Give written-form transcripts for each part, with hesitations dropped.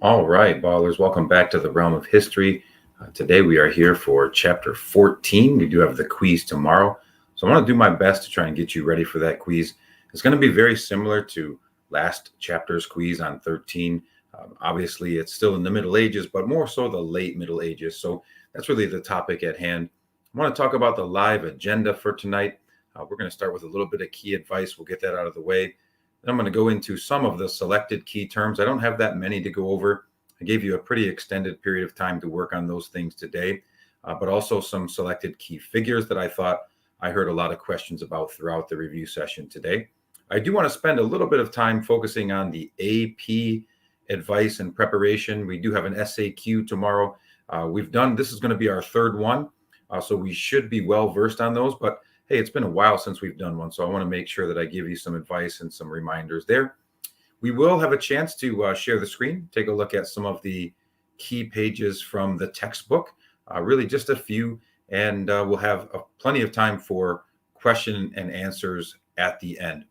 All right, ballers, welcome back to the realm of history. Today we are here for chapter 14. We do have the quiz tomorrow. So I want to do my best to try and get you ready for that quiz. It's going to be very similar to last chapter's quiz on 13. Obviously, it's still in the Middle Ages, but more so the late Middle Ages. So that's really the topic at hand. I want to talk about the live agenda for tonight. We're going to start with a little bit of key advice. We'll get that out of the way. Then I'm going to go into some of the selected key terms. I don't have that many to go over. I gave you a pretty extended period of time to work on those things today, but also some selected key figures that I thought I heard a lot of questions about throughout the review session today. I do want to spend a little bit of time focusing on the AP advice and preparation. We do have an SAQ tomorrow. This is going to be our third one, so we should be well versed on those, but hey, it's been a while since we've done one, so I want to make sure that I give you some advice and some reminders there. We will have a chance to share the screen, take a look at some of the key pages from the textbook, really just a few, and we'll have plenty of time for question and answers at the end.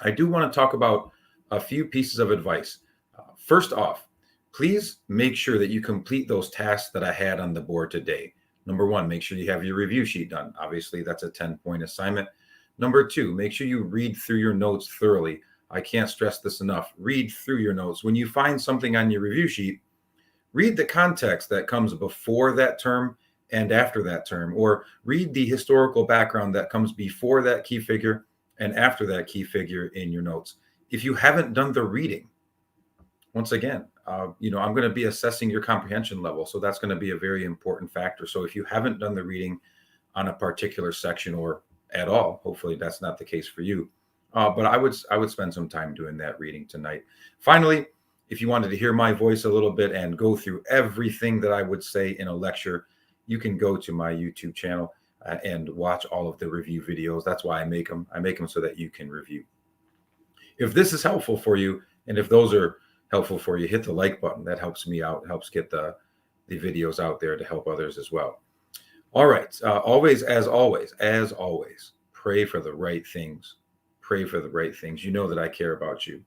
I do want to talk about a few pieces of advice. First off, please make sure that you complete those tasks that I had on the board today. Number one, make sure you have your review sheet done. Obviously, that's a 10-point assignment. Number two, make sure you read through your notes thoroughly. I can't stress this enough. Read through your notes. When you find something on your review sheet, read the context that comes before that term and after that term, or read the historical background that comes before that key figure and after that key figure in your notes. If you haven't done the reading, once again, I'm going to be assessing your comprehension level. So that's going to be a very important factor. So if you haven't done the reading on a particular section or at all, hopefully that's not the case for you. But I would spend some time doing that reading tonight. Finally, if you wanted to hear my voice a little bit and go through everything that I would say in a lecture, you can go to my YouTube channel and watch all of the review videos. That's why I make them. I make them so that you can review. If this is helpful for you, and if those are helpful for you, hit the like button. That helps me out, helps get the videos out there to help others as well. All right. As always, pray for the right things. Pray for the right things. You know that I care about you.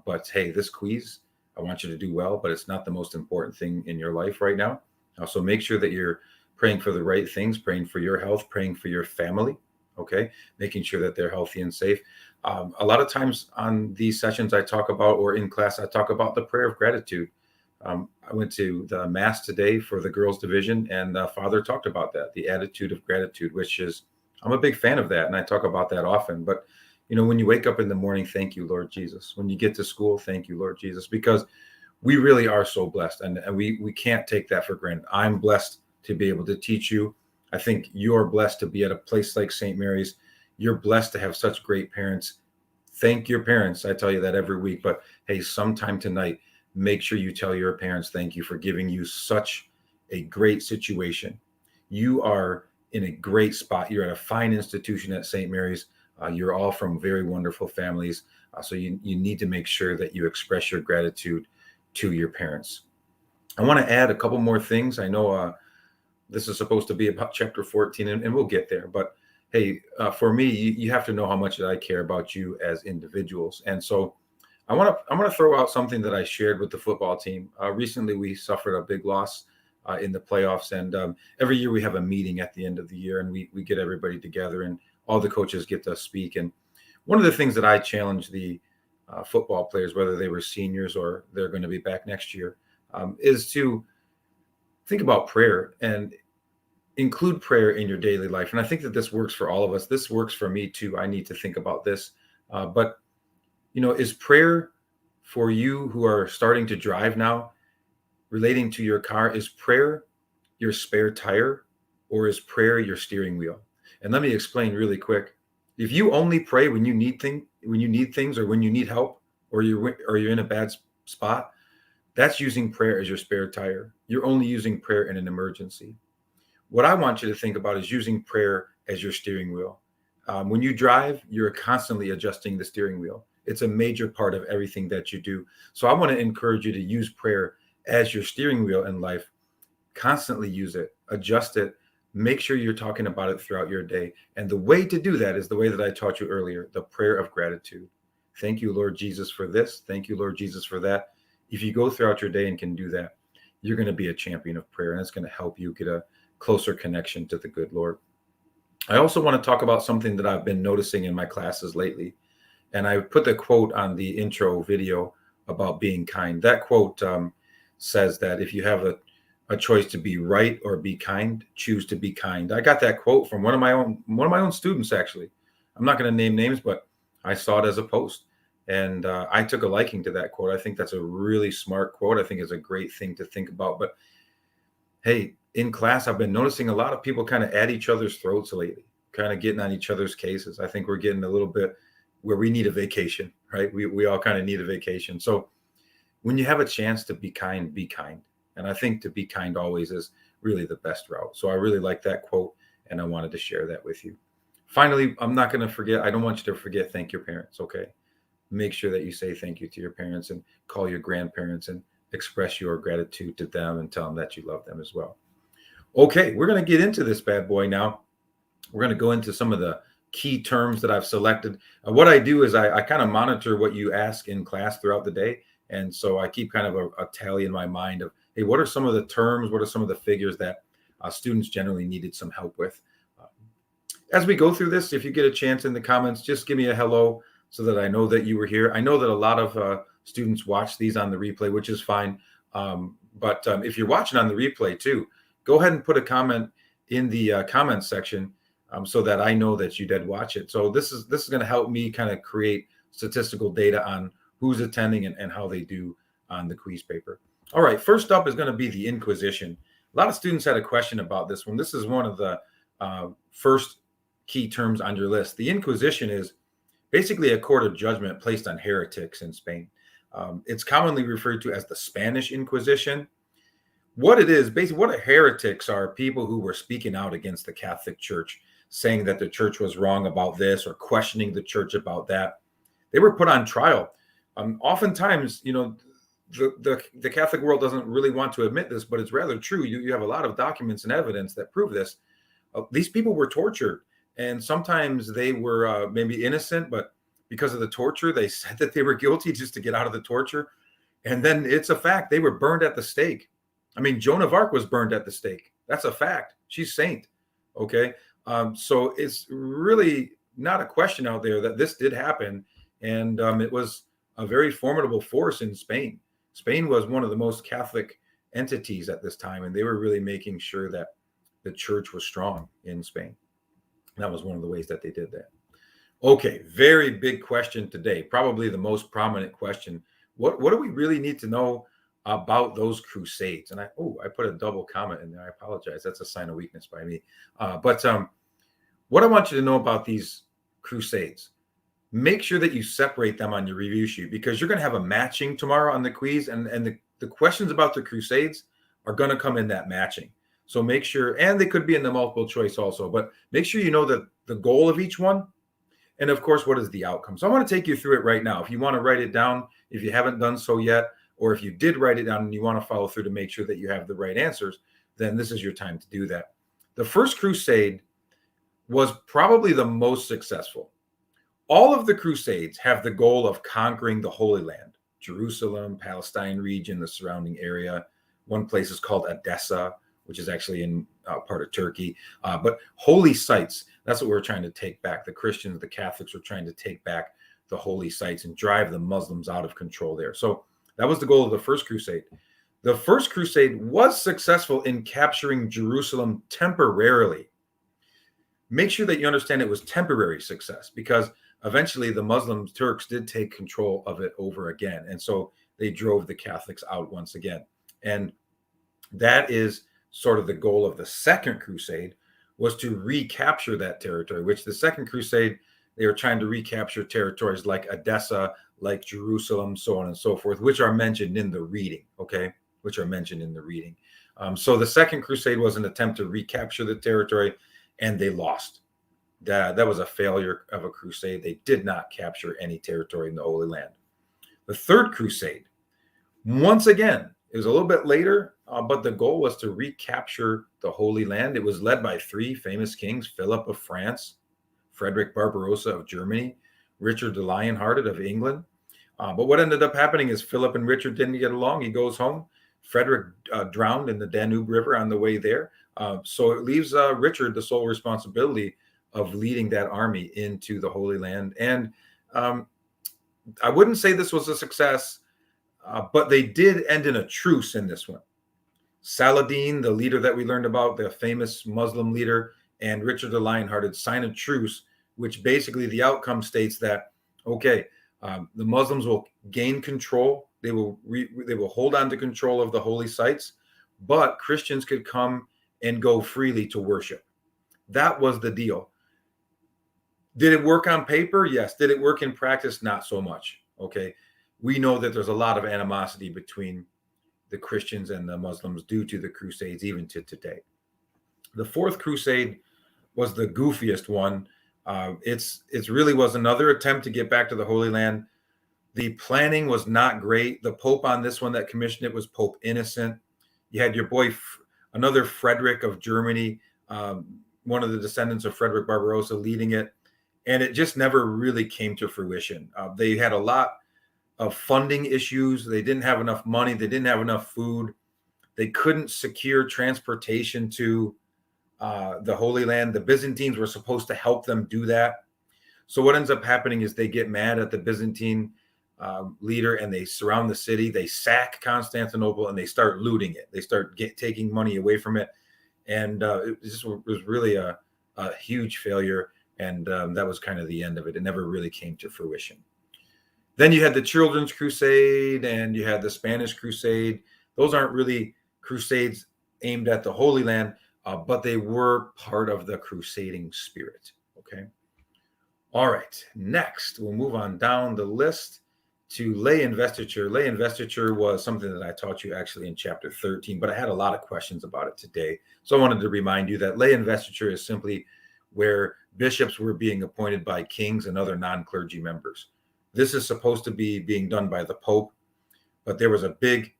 But hey, this quiz, I want you to do well, but it's not the most important thing in your life right now. So make sure that you're praying for the right things, praying for your health, praying for your family. Okay. Making sure that they're healthy and safe. A lot of times on these sessions I talk about, or in class, I talk about the prayer of gratitude. I went to the mass today for the girls division, and Father talked about that, the attitude of gratitude, which is, I'm a big fan of that. And I talk about that often, but when you wake up in the morning, thank you, Lord Jesus. When you get to school, thank you, Lord Jesus, because we really are so blessed, and we can't take that for granted. I'm blessed to be able to teach you. I think you're blessed to be at a place like St. Mary's. You're blessed to have such great parents. Thank your parents. I tell you that every week, but hey, sometime tonight, make sure you tell your parents thank you for giving you such a great situation. You are in a great spot. You're at a fine institution at St. Mary's. You're all from very wonderful families. So you need to make sure that you express your gratitude to your parents. I want to add a couple more things. I know this is supposed to be about chapter 14, and we'll get there. But hey, for me, you have to know how much that I care about you as individuals. And so I want to throw out something that I shared with the football team. Recently, we suffered a big loss in the playoffs. And every year we have a meeting at the end of the year, and we get everybody together, and all the coaches get to speak. And one of the things that I challenge the football players, whether they were seniors or they're going to be back next year, is to think about prayer and include prayer in your daily life. And I think that this works for all of us. This works for me too. I need to think about this. But is prayer for you who are starting to drive now, relating to your car, is prayer your spare tire, or is prayer your steering wheel? And let me explain really quick. If you only pray when you need things, or when you need help, or you're in a bad spot, that's using prayer as your spare tire. You're only using prayer in an emergency. What I want you to think about is using prayer as your steering wheel. When you drive, you're constantly adjusting the steering wheel. It's a major part of everything that you do. So I want to encourage you to use prayer as your steering wheel in life. Constantly use it, adjust it, make sure you're talking about it throughout your day. And the way to do that is the way that I taught you earlier, the prayer of gratitude. Thank you, Lord Jesus, for this. Thank you, Lord Jesus, for that. if you go throughout your day and can do that, you're going to be a champion of prayer, and it's going to help you get a closer connection to the good Lord. I also want to talk about something that I've been noticing in my classes lately. And I put the quote on the intro video about being kind. That quote says that if you have a choice to be right or be kind, choose to be kind. I got that quote from one of my own students, actually. I'm not going to name names, but I saw it as a post. And I took a liking to that quote. I think that's a really smart quote. I think it's a great thing to think about. But hey, in class, I've been noticing a lot of people kind of at each other's throats lately, kind of getting on each other's cases. I think we're getting a little bit where we need a vacation, right? We all kind of need a vacation. So when you have a chance to be kind, be kind. And I think to be kind always is really the best route. So I really like that quote, and I wanted to share that with you. Finally, I'm not going to forget. I don't want you to forget, thank your parents, okay? Make sure that you say thank you to your parents and call your grandparents and express your gratitude to them and tell them that you love them as well. Okay, we're going to get into this bad boy now. We're going to go into some of the key terms that I've selected. What I do is I kind of monitor what you ask in class throughout the day. And so I keep kind of a tally in my mind of, hey, what are some of the terms? What are some of the figures that students generally needed some help with? As we go through this, if you get a chance in the comments, just give me a hello so that I know that you were here. I know that a lot of students watch these on the replay, which is fine. But if you're watching on the replay too, go ahead and put a comment in the comments section so that I know that you did watch it. So this is going to help me kind of create statistical data on who's attending and how they do on the quiz paper. All right, first up is going to be the Inquisition. A lot of students had a question about this one. This is one of the first key terms on your list. The Inquisition is basically a court of judgment placed on heretics in Spain. It's commonly referred to as the Spanish Inquisition. What it is, basically, what heretics are people who were speaking out against the Catholic Church, saying that the church was wrong about this or questioning the church about that. They were put on trial. Oftentimes, you know, the Catholic world doesn't really want to admit this, but it's rather true. You have a lot of documents and evidence that prove this. These people were tortured, and sometimes they were maybe innocent, but because of the torture, they said that they were guilty just to get out of the torture. And then it's a fact. They were burned at the stake. I mean, Joan of Arc was burned at the stake. That's a fact. She's saint. Okay. So it's really not a question out there that this did happen. And it was a very formidable force in Spain. Spain was one of the most Catholic entities at this time, and they were really making sure that the church was strong in Spain. That was one of the ways that they did that. Okay, very big question today, probably the most prominent question. What do we really need to know about those Crusades? And I put a double comment in there. I apologize. That's a sign of weakness by me. But what I want you to know about these Crusades, make sure that you separate them on your review sheet, because you're going to have a matching tomorrow on the quiz, and the questions about the Crusades are going to come in that matching. So make sure, and they could be in the multiple choice also, but make sure you know that the goal of each one, and of course, what is the outcome. So I want to take you through it right now. If you want to write it down, if you haven't done so yet, or if you did write it down and you want to follow through to make sure that you have the right answers, then this is your time to do that. The First Crusade was probably the most successful. All of the Crusades have the goal of conquering the Holy Land, Jerusalem, Palestine region, the surrounding area. One place is called Edessa, which is actually in part of Turkey. But holy sites, that's what we're trying to take back. The Christians, the Catholics were trying to take back the holy sites and drive the Muslims out of control there. So that was the goal of the First Crusade. The First Crusade was successful in capturing Jerusalem temporarily. Make sure that you understand it was temporary success, because eventually the Muslims, Turks, did take control of it over again. And so they drove the Catholics out once again. And that is sort of the goal of the Second Crusade, was to recapture that territory, which the Second Crusade, they were trying to recapture territories like Edessa, like Jerusalem, so on and so forth, which are mentioned in the reading, okay? Which are mentioned in the reading. So the Second Crusade was an attempt to recapture the territory, and they lost. That was a failure of a crusade. They did not capture any territory in the Holy Land. The Third Crusade, once again, it was a little bit later, but the goal was to recapture the Holy Land. It was led by three famous kings: Philip of France, Frederick Barbarossa of Germany, Richard the Lionhearted of England. But what ended up happening is Philip and Richard didn't get along. He goes home. Frederick drowned in the Danube River on the way there. So it leaves Richard the sole responsibility of leading that army into the Holy Land. And I wouldn't say this was a success, but they did end in a truce in this one. Saladin, the leader that we learned about, the famous Muslim leader, and Richard the Lionhearted sign a truce, which basically the outcome states that, okay, the Muslims will gain control. They will hold on to control of the holy sites, but Christians could come and go freely to worship. That was the deal. Did it work on paper? Yes. Did it work in practice? Not so much. Okay. We know that there's a lot of animosity between the Christians and the Muslims due to the Crusades, even to today. The Fourth Crusade was the goofiest one. It really was another attempt to get back to the Holy Land. The planning was not great. The Pope on this one that commissioned it was Pope Innocent. You had your boy, another Frederick of Germany, one of the descendants of Frederick Barbarossa, leading it. And it just never really came to fruition. They had a lot of funding issues. They didn't have enough money. They didn't have enough food. They couldn't secure transportation to the Holy Land. The Byzantines were supposed to help them do that. So what ends up happening is they get mad at the Byzantine leader and they surround the city. They sack Constantinople and they start looting it. They start taking money away from it. And it was really a huge failure. And that was kind of the end of it. It never really came to fruition. Then you had the Children's Crusade and you had the Spanish Crusade. Those aren't really crusades aimed at the Holy Land, but they were part of the crusading spirit. Okay. All right. Next, we'll move on down the list to lay investiture. Lay investiture was something that I taught you actually in chapter 13, but I had a lot of questions about it today. So I wanted to remind you that lay investiture is simply where bishops were being appointed by kings and other non-clergy members. This is supposed to be being done by the Pope, but there was a big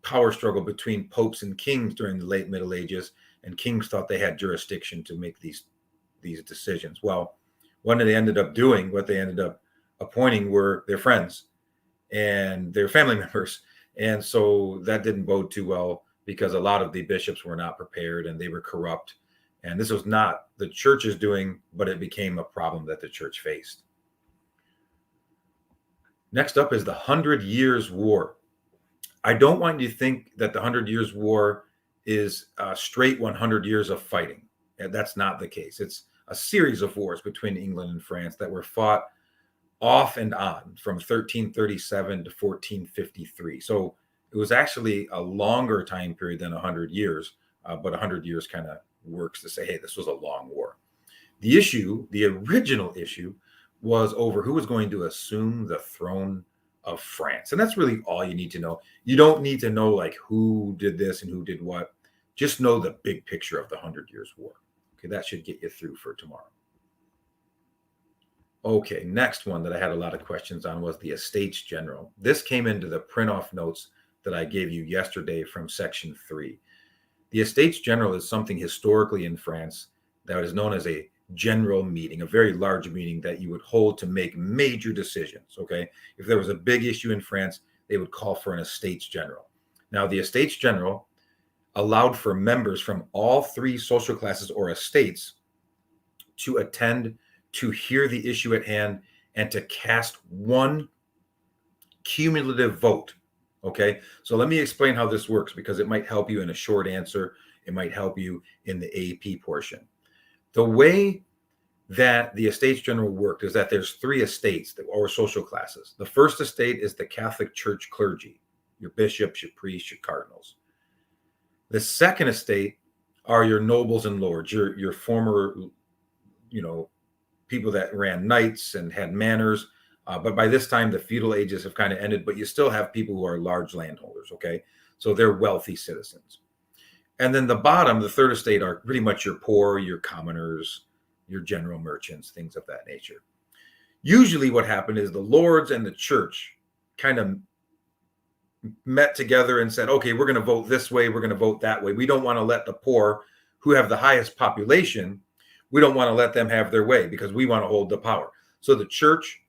power struggle between popes and kings during the late Middle Ages, and kings thought they had jurisdiction to make these decisions. Well, what they ended up appointing were their friends and their family members. And so that didn't bode too well because a lot of the bishops were not prepared and they were corrupt. And this was not the church's doing, but it became a problem that the church faced. Next up is the 100 Years' War. I don't want you to think that the 100 Years' War is straight 100 years of fighting. That's not the case. It's a series of wars between England and France that were fought off and on from 1337 to 1453. So it was actually a longer time period than 100 years, but 100 years kind of works to say, hey, this was a long war. The original issue, was over who was going to assume the throne of France. And that's really all you need to know. You don't need to know like who did this and who did what. Just know the big picture of the 100 Years' War. Okay, that should get you through for tomorrow. Okay, next one that I had a lot of questions on was the Estates General. This came into the print-off notes that I gave you yesterday from section 3. The Estates General is something historically in France that is known as a general meeting, a very large meeting that you would hold to make major decisions. Okay, if there was a big issue in France, they would call for an Estates General. Now, the Estates General allowed for members from all three social classes or estates to attend, to hear the issue at hand, and to cast one cumulative vote. Okay, so let me explain how this works because it might help you in a short answer. It might help you in the AP portion. The way that the Estates General worked is that there's three estates or social classes. The first estate is the Catholic Church clergy, your bishops, your priests, your cardinals. The second estate are your nobles and lords, your former, people that ran knights and had manors. But by this time, the feudal ages have kind of ended, but you still have people who are large landholders, okay? So they're wealthy citizens. And then the bottom, the third estate, are pretty much your poor, your commoners, your general merchants, things of that nature. Usually what happened is the lords and the church kind of met together and said, okay, we're going to vote this way, we're going to vote that way. We don't want to let the poor, who have the highest population, we don't want to let them have their way because we want to hold the power. So the church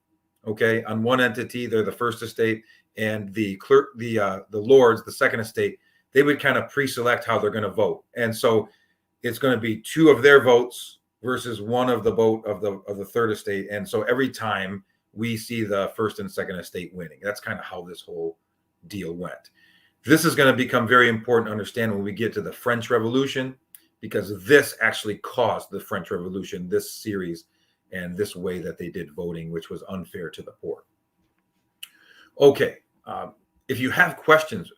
Okay, on one entity, they're the first estate, and the clerk, the lords, the second estate, they would kind of pre-select how they're going to vote, and so it's going to be two of their votes versus one of the vote of the third estate, and so every time we see the first and second estate winning. That's kind of how this whole deal went. This is going to become very important to understand when we get to the French Revolution, because this actually caused the French Revolution, this series and this way that they did voting, which was unfair to the poor. Okay, if you have questions,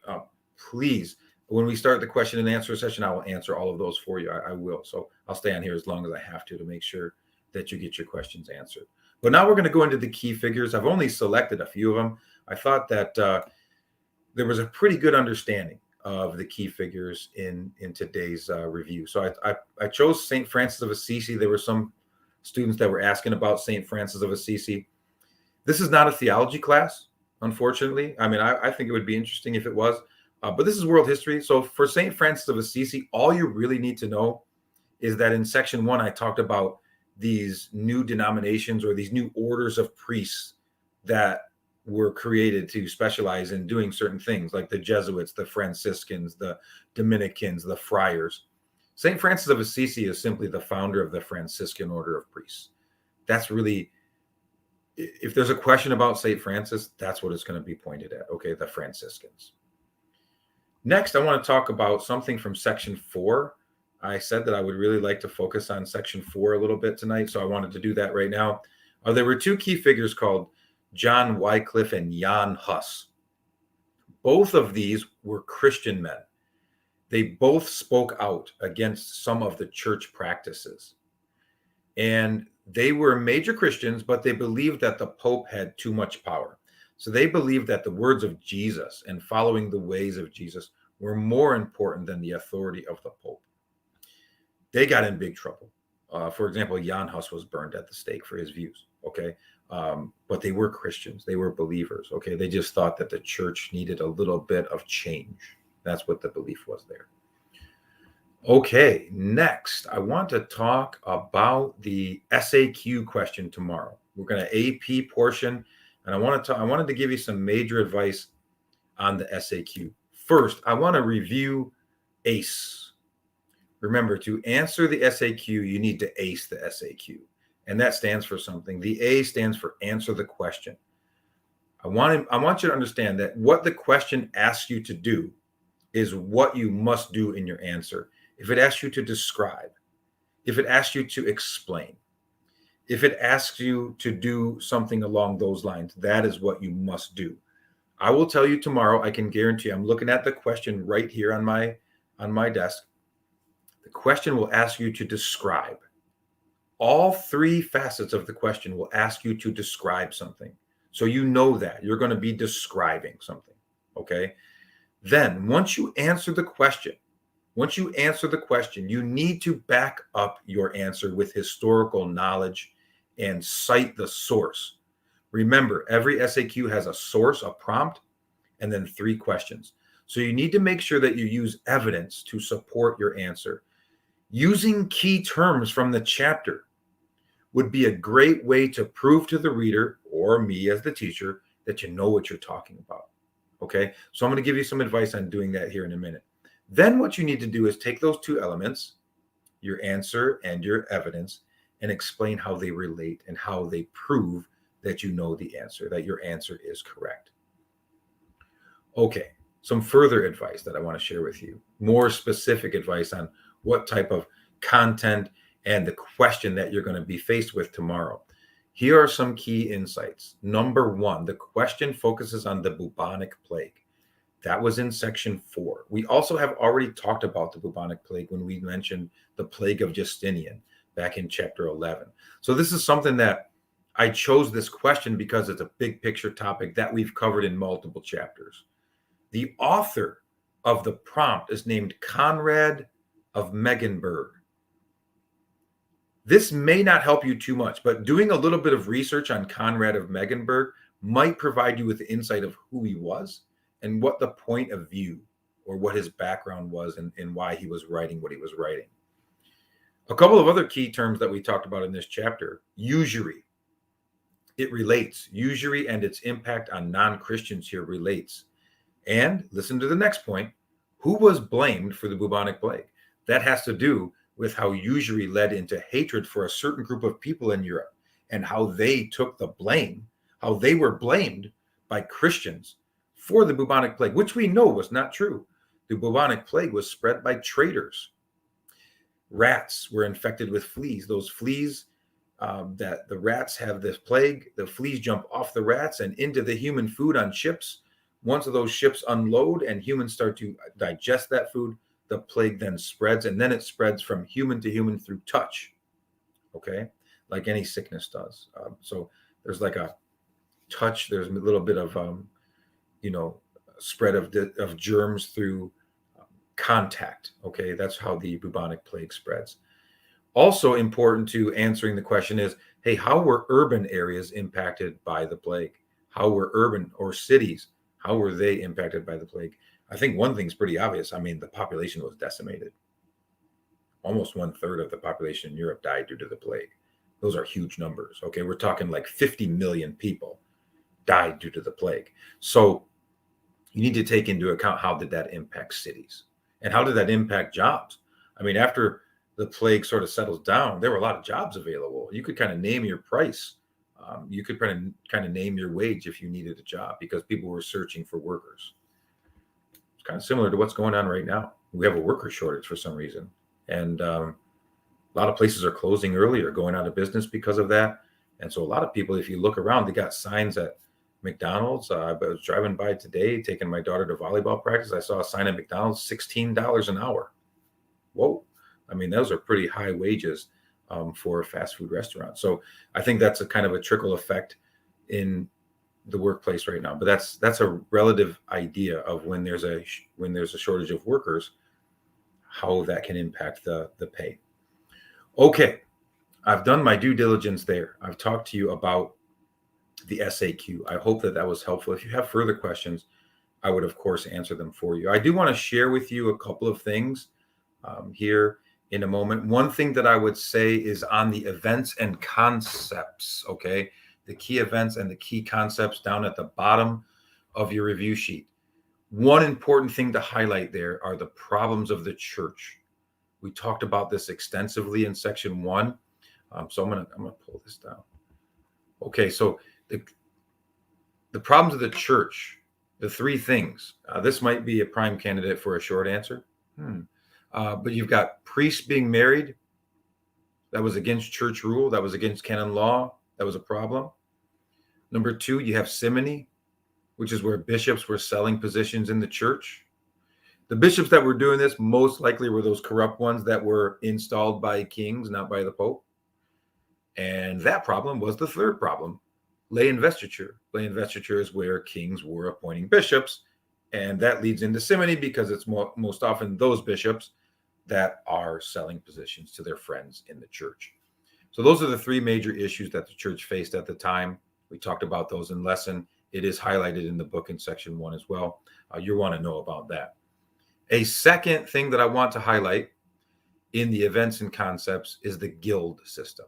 please, when we start the question and answer session, I will answer all of those for you. I will. So I'll stay on here as long as I have to make sure that you get your questions answered. But now we're going to go into the key figures. I've only selected a few of them. I thought that there was a pretty good understanding of the key figures in today's review. So I chose St. Francis of Assisi. There were some students that were asking about St. Francis of Assisi. This is not a theology class, unfortunately. I mean, I think it would be interesting if it was, but this is world history. So for St. Francis of Assisi, all you really need to know is that in section 1, I talked about these new denominations or these new orders of priests that were created to specialize in doing certain things, like the Jesuits, the Franciscans, the Dominicans, the friars. St. Francis of Assisi is simply the founder of the Franciscan order of priests. That's really, if there's a question about St. Francis, that's what it's going to be pointed at. Okay, the Franciscans. Next, I want to talk about something from section 4. I said that I would really like to focus on section 4 a little bit tonight, so I wanted to do that right now. There were two key figures called John Wycliffe and Jan Hus. Both of these were Christian men. They both spoke out against some of the church practices. And they were major Christians, but they believed that the Pope had too much power. So they believed that the words of Jesus and following the ways of Jesus were more important than the authority of the Pope. They got in big trouble. For example, Jan Hus was burned at the stake for his views. Okay. But they were Christians. They were believers. Okay. They just thought that the church needed a little bit of change. That's what the belief was there. Okay. Next, I want to talk about the SAQ question tomorrow. We're going to AP portion, and I wanted to give you some major advice on the SAQ. First, I want to review ACE. Remember, to answer the SAQ, you need to ace the SAQ. And that stands for something. The A stands for answer the question. I want you to understand that what the question asks you to do is what you must do in your answer. If it asks you to describe, if it asks you to explain, if it asks you to do something along those lines, that is what you must do. I will tell you tomorrow, I can guarantee, I'm looking at the question right here on my desk. The question will ask you to describe. All three facets of the question will ask you to describe something. So you know that you're going to be describing something. Okay. Then once you answer the question, you need to back up your answer with historical knowledge and cite the source. Remember, every SAQ has a source, a prompt, and then 3 questions. So you need to make sure that you use evidence to support your answer. Using key terms from the chapter would be a great way to prove to the reader or me as the teacher that you know what you're talking about. Okay, so I'm going to give you some advice on doing that here in a minute. Then what you need to do is take those 2 elements, your answer and your evidence, and explain how they relate and how they prove that you know the answer, that your answer is correct. Okay, some further advice that I want to share with you, more specific advice on what type of content and the question that you're going to be faced with tomorrow. Here are some key insights. Number 1, the question focuses on the bubonic plague. That was in section 4. We also have already talked about the bubonic plague when we mentioned the plague of Justinian back in chapter 11. So this is something that I chose this question because it's a big picture topic that we've covered in multiple chapters. The author of the prompt is named Conrad of Mecklenburg. This may not help you too much, but doing a little bit of research on Conrad of Mecklenburg might provide you with the insight of who he was and what the point of view or what his background was and why he was writing what he was writing. A couple of other key terms that we talked about in this chapter: usury. It relates. Usury and its impact on non-Christians here relates. And listen to the next point. Who was blamed for the bubonic plague? That has to do with how usury led into hatred for a certain group of people in Europe and how they took the blame, how they were blamed by Christians for the bubonic plague, which we know was not true. The bubonic plague was spread by traitors. Rats were infected with fleas. Those fleas that the rats have this plague, the fleas jump off the rats and into the human food on ships. Once those ships unload and humans start to digest that food, the plague then spreads, and then it spreads from human to human through touch, okay, like any sickness does. So there's like a touch, there's a little bit of, spread of germs through contact, okay? That's how the bubonic plague spreads. Also important to answering the question is, hey, how were urban areas impacted by the plague? How were urban or cities, how were they impacted by the plague? I think one thing's pretty obvious. I mean, the population was decimated. Almost 1/3 of the population in Europe died due to the plague. Those are huge numbers, okay? We're talking like 50 million people died due to the plague. So you need to take into account how did that impact cities? And how did that impact jobs? I mean, after the plague sort of settles down, there were a lot of jobs available. You could kind of name your price. You could kind of name your wage if you needed a job because people were searching for workers. It's kind of similar to what's going on right now. We have a worker shortage for some reason. And a lot of places are closing early or going out of business because of that. And so a lot of people, if you look around, they got signs at McDonald's. I was driving by today, taking my daughter to volleyball practice. I saw a sign at McDonald's, $16 an hour. Whoa. I mean, those are pretty high wages for a fast food restaurant. So I think that's a kind of a trickle effect in the workplace right now. But that's a relative idea of when there's a shortage of workers, how that can impact the pay. Okay, I've done my due diligence there. I've talked to you about the SAQ. I hope that was helpful. If you have further questions, I would, of course, answer them for you. I do want to share with you a couple of things here in a moment. One thing that I would say is on the events and concepts, okay? The key events and the key concepts down at the bottom of your review sheet. One important thing to highlight there are the problems of the church. We talked about this extensively in section 1. So I'm gonna pull this down. Okay, so the problems of the church, the three things. This might be a prime candidate for a short answer. But you've got priests being married. That was against church rule. That was against canon law. That was a problem. Number 2, you have simony, which is where bishops were selling positions in the church. The bishops that were doing this most likely were those corrupt ones that were installed by kings, not by the Pope. And that problem was the third problem, lay investiture. Lay investiture is where kings were appointing bishops. And that leads into simony because it's most often those bishops that are selling positions to their friends in the church. So those are the three major issues that the church faced at the time. We talked about those in lesson. It is highlighted in the book in section 1 as well. You want to know about that. A second thing that I want to highlight in the events and concepts is the guild system.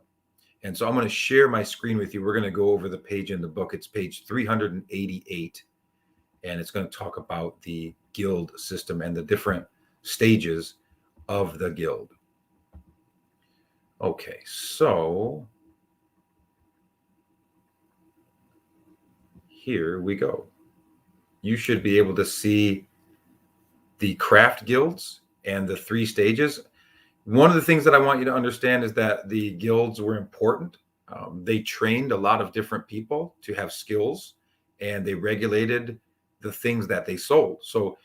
And so I'm going to share my screen with you. We're going to go over the page in the book. It's page 388. And it's going to talk about the guild system and the different stages of the guild. Okay, so here we go. You should be able to see the craft guilds and the 3 stages. One of the things that I want you to understand is that the guilds were important. They trained a lot of different people to have skills, and they regulated the things that they sold. So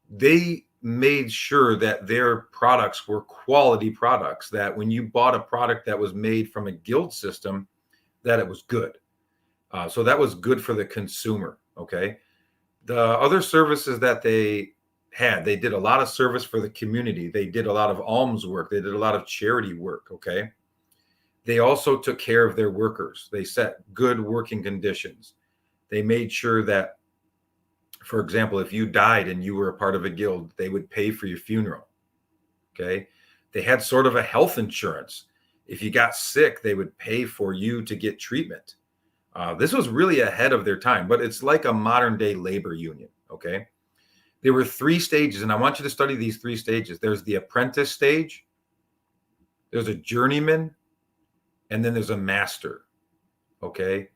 they made sure that their products were quality products, that when you bought a product that was made from a guild system, that it was good. So that was good for the consumer, okay? The other services that they did a lot of service for the community. They did a lot of alms work. They did a lot of charity work, okay? They also took care of their workers. They set good working conditions. They made sure that, for example, if you died and you were a part of a guild, they would pay for your funeral, okay? They had sort of a health insurance. If you got sick, they would pay for you to get treatment. This was really ahead of their time, but it's like a modern day labor union. Okay. There were 3 stages, and I want you to study these 3 stages. There's the apprentice stage, there's a journeyman, and then there's a master. Okay.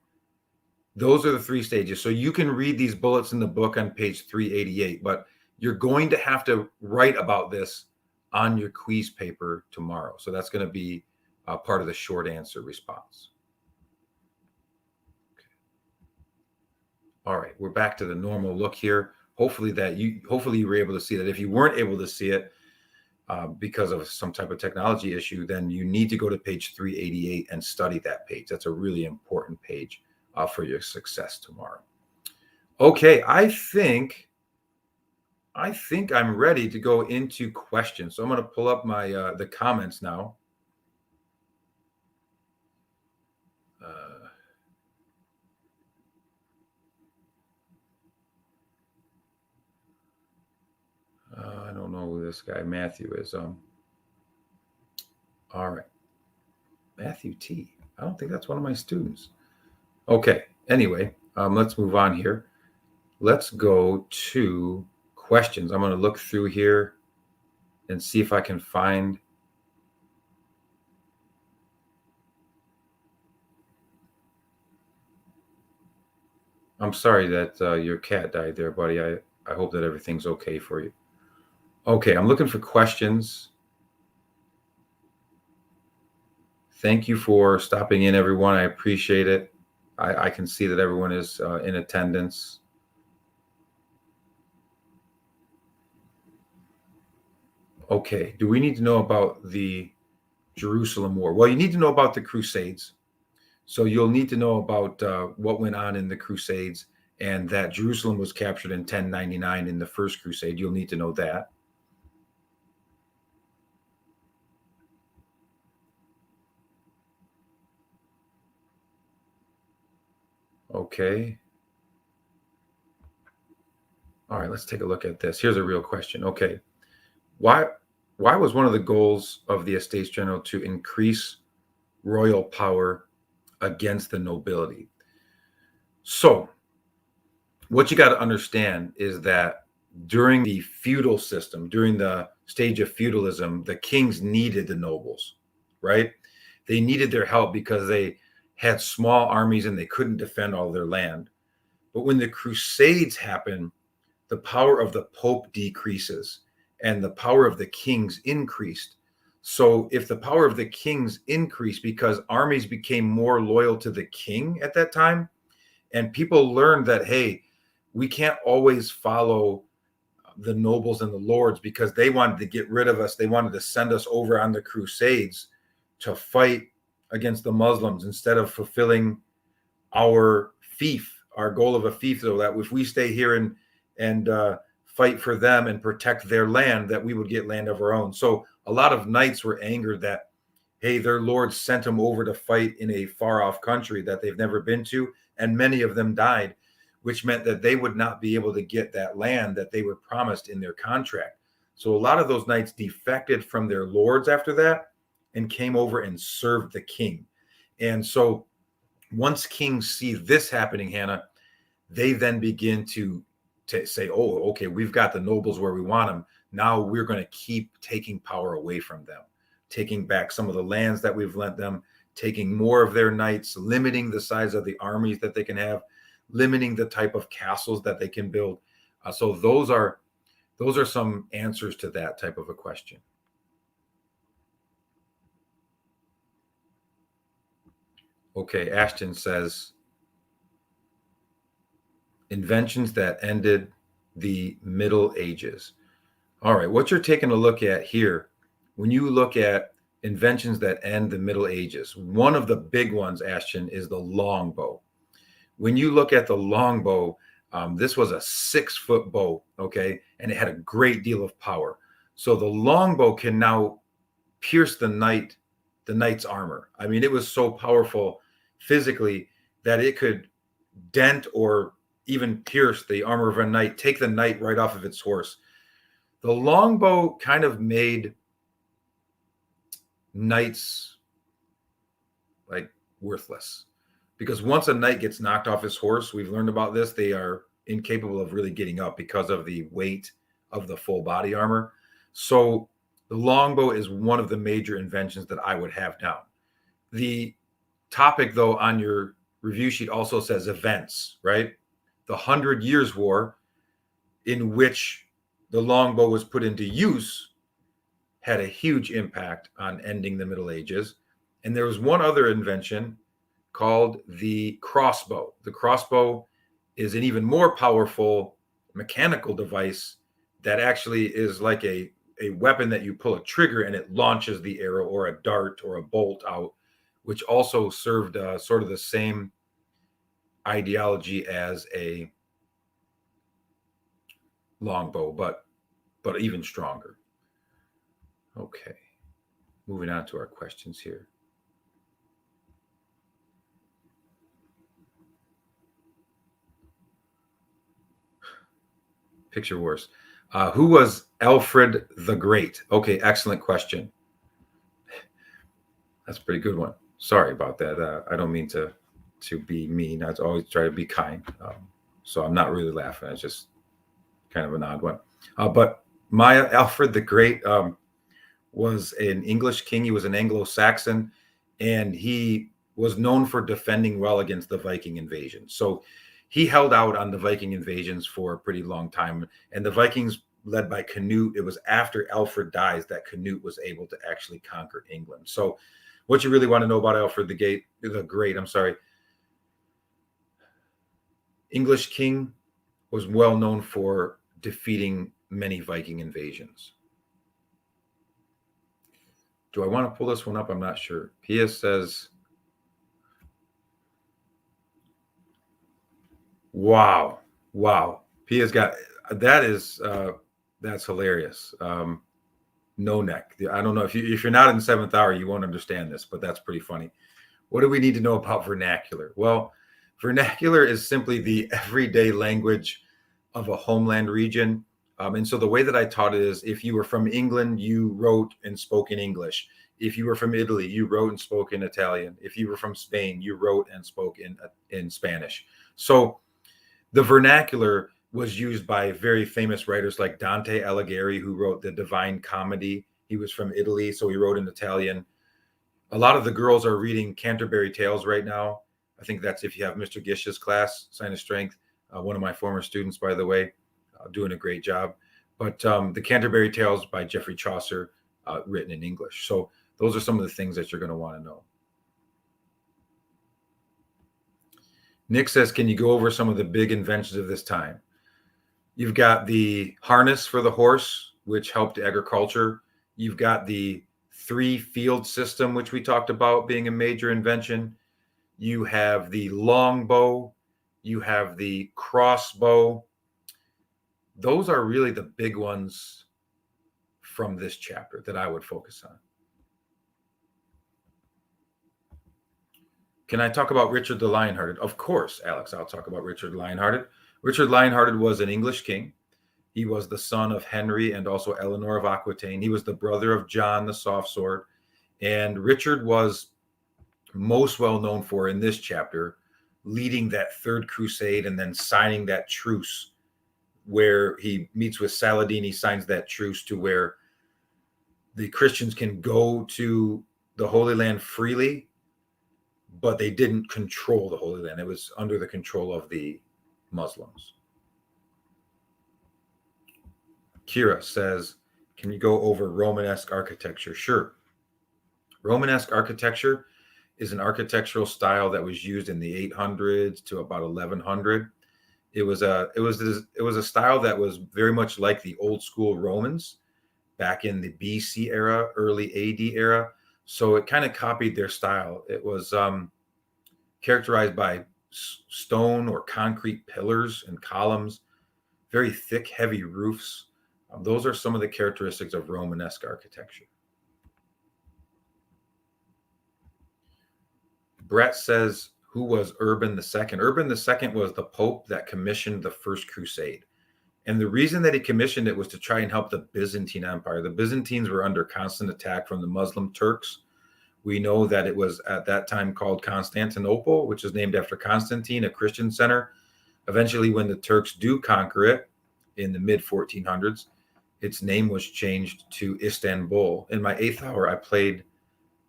Those are the 3 stages. So you can read these bullets in the book on page 388, but you're going to have to write about this on your quiz paper tomorrow. So that's going to be part of the short answer response. Okay. All right, we're back to the normal look here. Hopefully you were able to see that. If you weren't able to see it because of some type of technology issue, then you need to go to page 388 and study that page. That's a really important page for your success tomorrow. Okay, I think I'm ready to go into questions. So I'm going to pull up my the comments now. I don't know who this guy Matthew is. All right, Matthew T. I don't think that's one of my students. Okay. Anyway, let's move on here. Let's go to questions. I'm going to look through here and see if I can find. I'm sorry that your cat died there, buddy. I hope that everything's okay for you. Okay, I'm looking for questions. Thank you for stopping in, everyone. I appreciate it. I can see that everyone is in attendance. Okay, do we need to know about the Jerusalem War? Well, you need to know about the Crusades. So you'll need to know about what went on in the Crusades, and that Jerusalem was captured in 1099 in the First Crusade. You'll need to know that. Okay. All right, let's take a look at this. Here's a real question. Okay. Why was one of the goals of the Estates General to increase royal power against the nobility? So what you got to understand is that during the feudal system, during the stage of feudalism, the kings needed the nobles, right? They needed their help because they had small armies and they couldn't defend all their land. But when the Crusades happen, the power of the Pope decreases and the power of the kings increased. So if the power of the kings increased because armies became more loyal to the king at that time, and people learned that, hey, we can't always follow the nobles and the lords because they wanted to get rid of us. They wanted to send us over on the Crusades to fight against the Muslims instead of fulfilling our fief, our goal of a fief, so that if we stay here and fight for them and protect their land, that we would get land of our own. So a lot of knights were angered that, hey, their lords sent them over to fight in a far off country that they've never been to, and many of them died, which meant that they would not be able to get that land that they were promised in their contract. So a lot of those knights defected from their lords after that and came over and served the king. And so once kings see this happening, Hannah, they then begin to say, oh, okay, we've got the nobles where we want them. Now we're going to keep taking power away from them, taking back some of the lands that we've lent them, taking more of their knights, limiting the size of the armies that they can have, limiting the type of castles that they can build. So those are some answers to that type of a question. Okay, Ashton says, inventions that ended the Middle Ages. All right, what you're taking a look at here, when you look at inventions that end the Middle Ages, one of the big ones, Ashton, is the longbow. When you look at the longbow, this was a 6-foot bow, okay, and it had a great deal of power. So the longbow can now pierce the knight's armor. I mean, it was so powerful physically that it could dent or even pierce the armor of a knight, take the knight right off of its horse. The longbow kind of made knights like worthless. because once a knight gets knocked off his horse, we've learned about this, they are incapable of really getting up because of the weight of the full body armor. So the longbow is one of the major inventions that I would have down. The topic, though, on your review sheet also says events, right? The 100 Years' War, in which the longbow was put into use, had a huge impact on ending the Middle Ages. And there was one other invention called the crossbow. The crossbow is an even more powerful mechanical device that actually is like a weapon that you pull a trigger and it launches the arrow or a dart or a bolt out, which also served sort of the same ideology as a longbow, but even stronger. Okay, moving on to our questions here. Picture worse. Who was Alfred the Great? Okay, excellent question. That's a pretty good one. Sorry about that. I don't mean to be mean. I always try to be kind. So I'm not really laughing. It's just kind of an odd one. But my Alfred the Great was an English king. He was an Anglo-Saxon, and he was known for defending well against the Viking invasion. So he held out on the Viking invasions for a pretty long time. And the Vikings, led by Canute, it was after Alfred dies that Canute was able to actually conquer England. So what you really want to know about Alfred the Great, English king, was well known for defeating many Viking invasions. Do I want to pull this one up? I'm not sure. Pia says, wow. Pia's got, that's hilarious. No neck. I don't know if you're not in the 7th hour, you won't understand this, but that's pretty funny. What do we need to know about vernacular? Well, vernacular is simply the everyday language of a homeland region. And so the way that I taught it is, if you were from England, you wrote and spoke in English. If you were from Italy, you wrote and spoke in Italian. If you were from Spain, you wrote and spoke in Spanish. So the vernacular was used by very famous writers like Dante Alighieri, who wrote the Divine Comedy. He was from Italy, so he wrote in Italian. A lot of the girls are reading Canterbury Tales right now. I think that's if you have Mr. Gish's class, Sign of Strength. One of my former students, by the way, doing a great job. But the Canterbury Tales by Geoffrey Chaucer, written in English. So those are some of the things that you're going to want to know. Nick says, can you go over some of the big inventions of this time? You've got the harness for the horse, which helped agriculture. You've got the 3-field system, which we talked about being a major invention. You have the longbow. You have the crossbow. Those are really the big ones from this chapter that I would focus on. Can I talk about Richard the Lionhearted? Of course, Alex, I'll talk about Richard the Lionhearted. Richard Lionhearted was an English king. He was the son of Henry and also Eleanor of Aquitaine. He was the brother of John the Soft Sword. And Richard was most well known for, in this chapter, leading that Third Crusade and then signing that truce where he meets with Saladin. He signs that truce to where the Christians can go to the Holy Land freely, but they didn't control the Holy Land. It was under the control of the Muslims. Kira says, can you go over Romanesque architecture? Sure. Romanesque architecture is an architectural style that was used in the 800s to about 1100. It was a style that was very much like the old school Romans back in the BC era, early AD era. So it kind of copied their style. It was characterized by stone or concrete pillars and columns, very thick, heavy roofs. Those are some of the characteristics of Romanesque architecture. Brett says, who was Urban II? Urban II was the Pope that commissioned the First Crusade. And the reason that he commissioned it was to try and help the Byzantine Empire. The Byzantines were under constant attack from the Muslim Turks, We know that it was at that time called Constantinople, which is named after Constantine, a Christian center. Eventually, when the Turks do conquer it in the mid 1400s, its name was changed to Istanbul. In my 8th hour, I played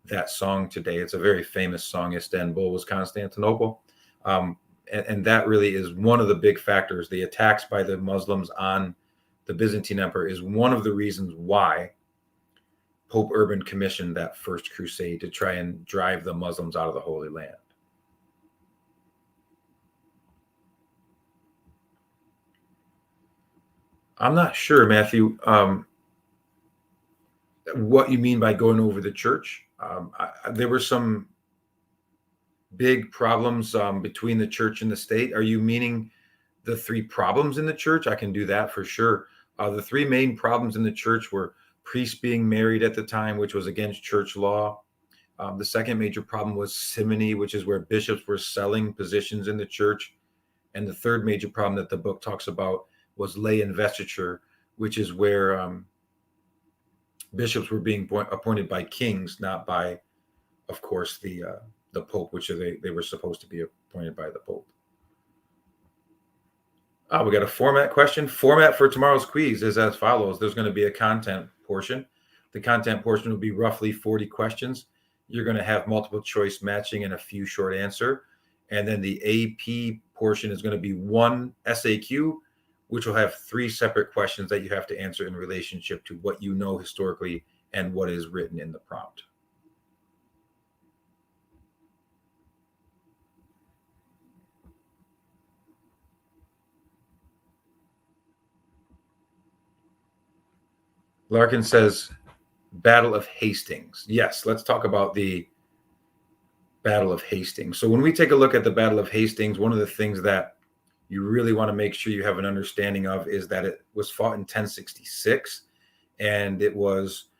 that song today. It's a very famous song. Istanbul was Constantinople. And that really is one of the big factors. The attacks by the Muslims on the Byzantine Empire is one of the reasons why Pope Urban commissioned that first crusade, to try and drive the Muslims out of the Holy Land. I'm not sure, Matthew, what you mean by going over the church. There were some big problems between the church and the state. Are you meaning the 3 problems in the church? I can do that for sure. The 3 main problems in the church were priests being married at the time, which was against church law. The second major problem was simony, which is where bishops were selling positions in the church. And the third major problem that the book talks about was lay investiture, which is where bishops were being appointed by kings, not by, of course, the Pope, which they were supposed to be appointed by the Pope. We got a format question. Format for tomorrow's quiz is as follows. There's going to be a content portion. The content portion will be roughly 40 questions. You're going to have multiple choice matching and a few short answer. And then the AP portion is going to be 1 SAQ, which will have 3 separate questions that you have to answer in relationship to what you know historically and what is written in the prompt. Larkin says, Battle of Hastings. Yes, let's talk about the Battle of Hastings. So when we take a look at the Battle of Hastings, one of the things that you really want to make sure you have an understanding of is that it was fought in 1066, and it was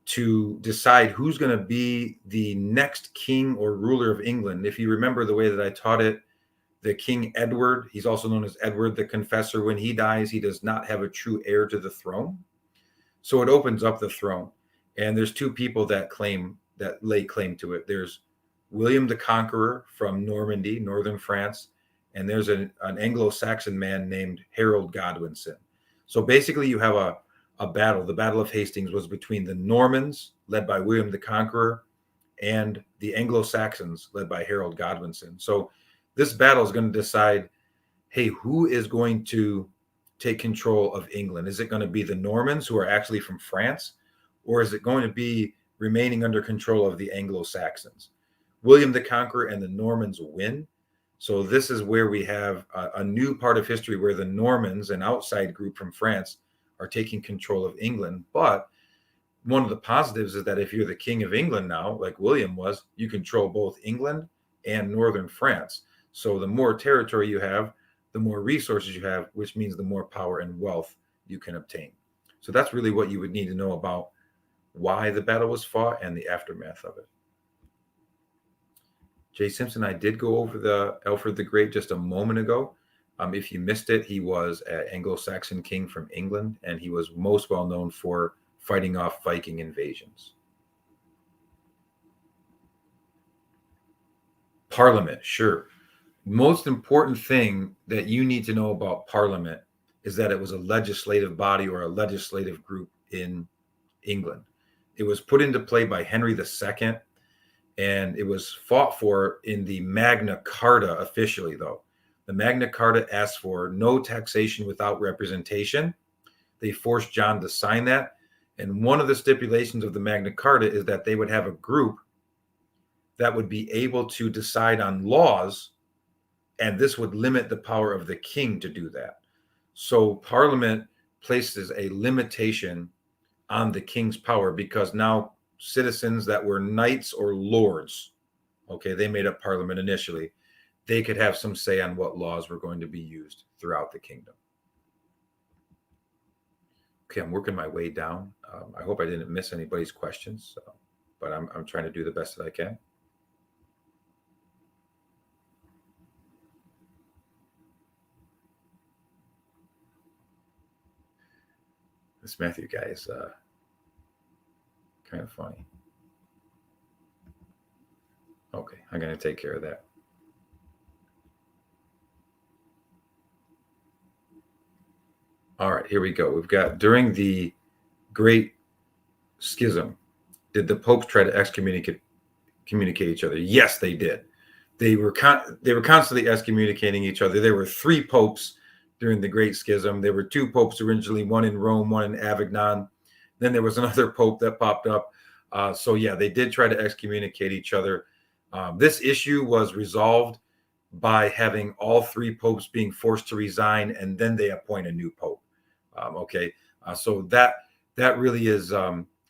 to decide who's going to be the next king or ruler of England. If you remember the way that I taught it, the King Edward, he's also known as Edward the Confessor, when he dies, he does not have a true heir to the throne. So it opens up the throne. And there's 2 people that lay claim to it. There's William the Conqueror from Normandy, northern France, and there's an Anglo-Saxon man named Harold Godwinson. So basically you have a battle. The Battle of Hastings was between the Normans, led by William the Conqueror, and the Anglo-Saxons, led by Harold Godwinson. So this battle is going to decide, hey, who is going to take control of England? Is it going to be the Normans, who are actually from France, or is it going to be remaining under control of the Anglo-Saxons? William the Conqueror and the Normans win. So this is where we have a new part of history where the Normans, an outside group from France, are taking control of England. But one of the positives is that if you're the king of England now, like William was, you control both England and northern France. So the more territory you have, the more resources you have, which means the more power and wealth you can obtain. So that's really what you would need to know about why the battle was fought and the aftermath of it. Jay Simpson, I did go over the Alfred the Great just a moment ago. If you missed it, he was an Anglo-Saxon king from England, and he was most well known for fighting off Viking invasions. Parliament, sure. Most important thing that you need to know about Parliament is that it was a legislative body or a legislative group in England. It was put into play by Henry II, and it was fought for in the Magna Carta officially, though. The Magna Carta asked for no taxation without representation. They forced John to sign that. And one of the stipulations of the Magna Carta is that they would have a group that would be able to decide on laws, and this would limit the power of the king to do that. So Parliament places a limitation on the king's power, because now citizens that were knights or lords, okay, they made up Parliament initially, they could have some say on what laws were going to be used throughout the kingdom. Okay, I'm working my way down. I hope I didn't miss anybody's questions, but I'm trying to do the best that I can. This Matthew guy is kind of funny. Okay, I'm going to take care of that. All right, here we go. We've got during the Great Schism, did the popes try to communicate each other? Yes, they did. They were constantly excommunicating each other. There were three popes during the Great Schism. There were two popes originally, one in Rome, one in Avignon. Then there was another pope that popped up. So yeah, they did try to excommunicate each other. This issue was resolved by having all three popes being forced to resign, and then they appoint a new pope. Okay, so that really is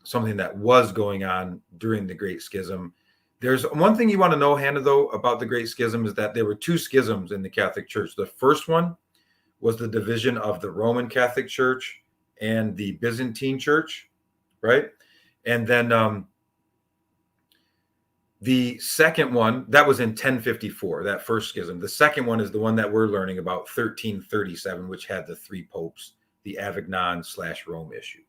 something that was going on during the Great Schism. There's one thing you want to know, Hannah, though, about the Great Schism is that there were two schisms in the Catholic Church. The first one was the division of the Roman Catholic Church and the Byzantine Church, right? And then the second one, that was in 1054, that first schism. The second one is the one that we're learning about, 1337, which had the three popes, the Avignon/Rome issue.